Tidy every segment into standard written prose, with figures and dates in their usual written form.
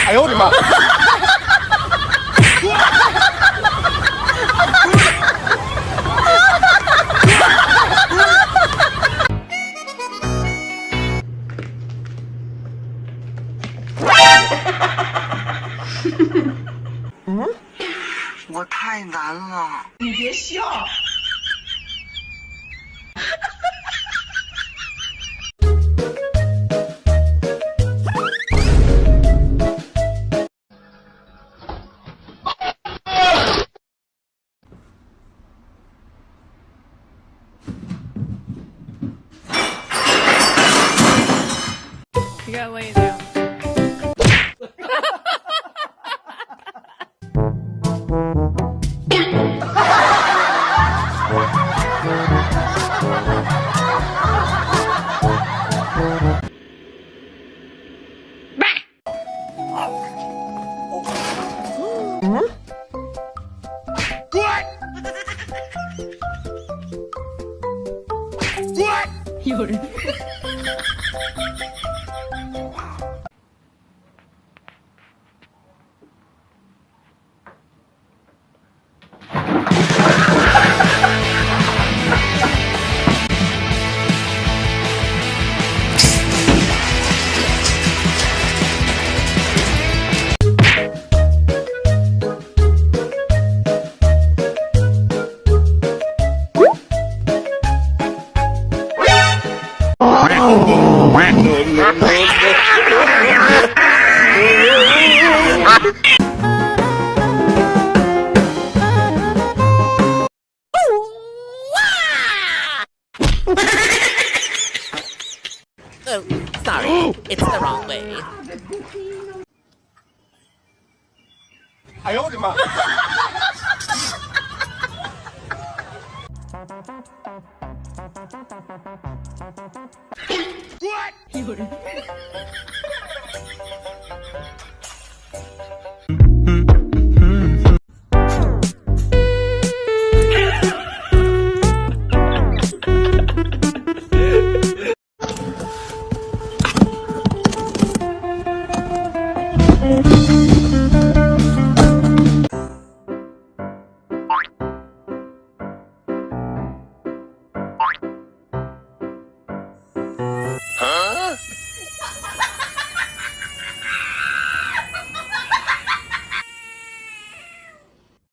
哎呦我的妈！我太难了。你别笑。You gotta lay it down. What? 有人。Oh, sorry. It's the wrong way. 哎呦我的妈！ What? 有人。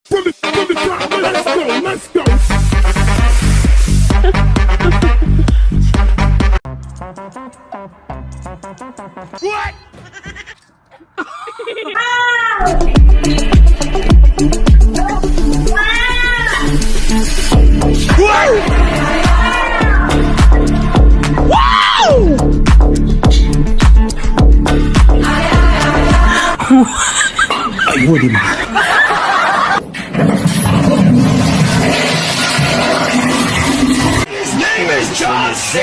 From the top, let's go, let's go. What? Wow! 哎呦我的妈！ His name is John C.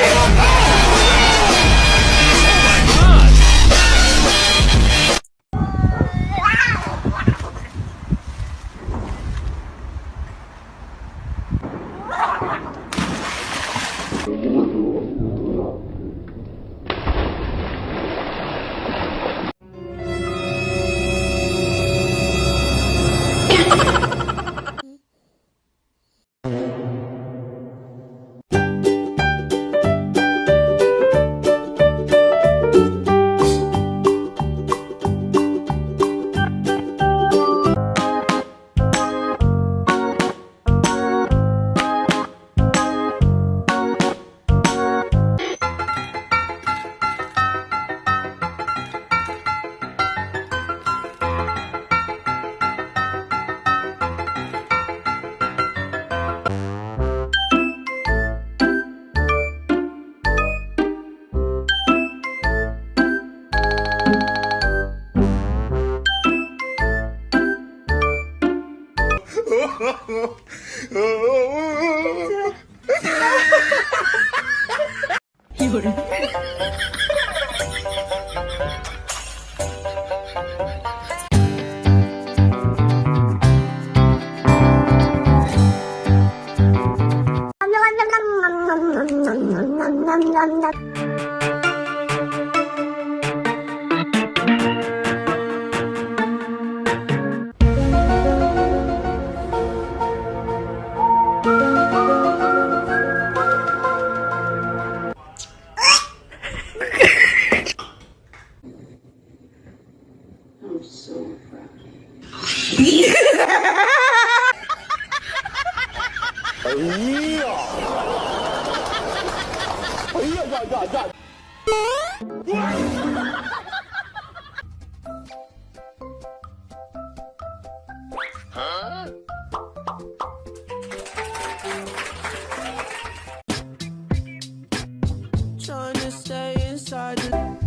Trying to stay inside the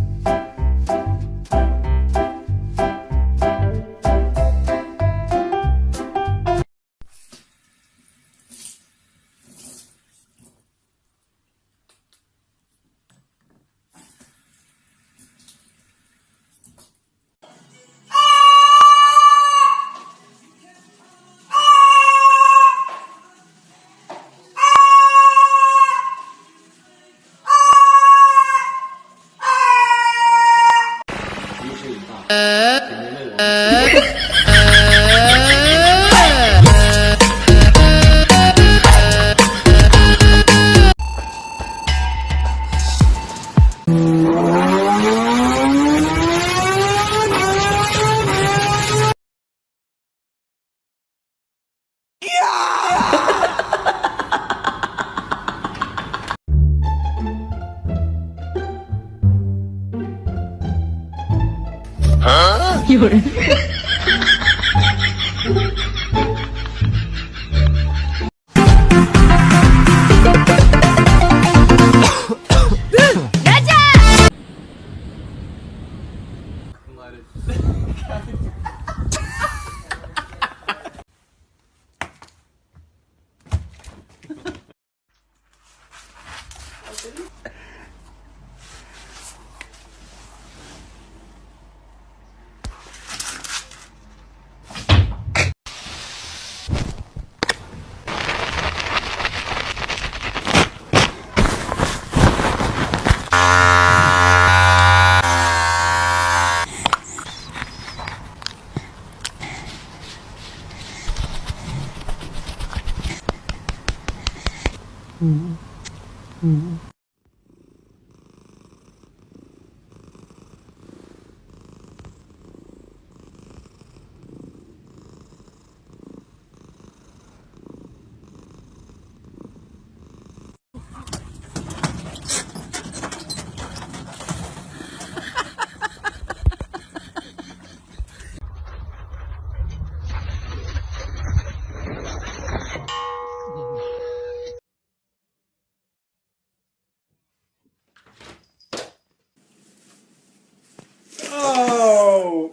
Oh,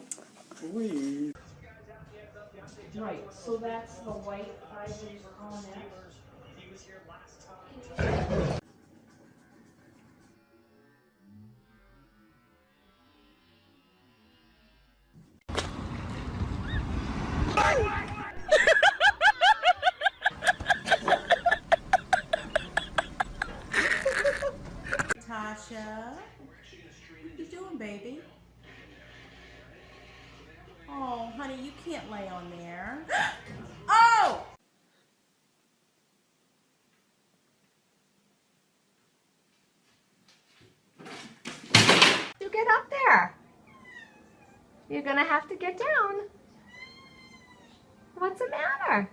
please. Right, so that's the white eye that you're calling it? Tasha, what you doing, baby? Oh, honey, you can't lay on there. Oh! You get up there. You're gonna have to get down. What's the matter?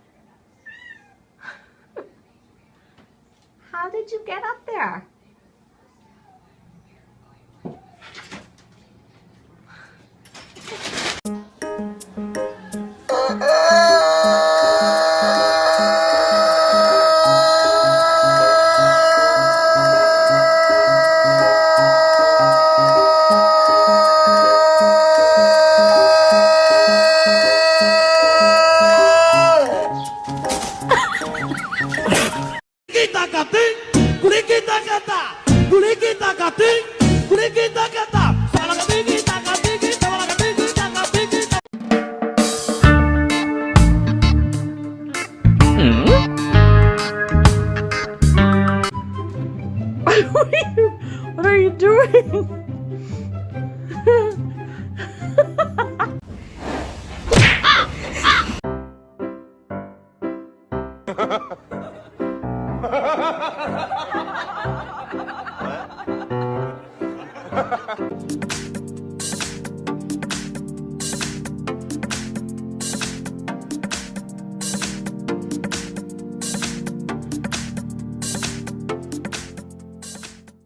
How did you get up there? What are you doing?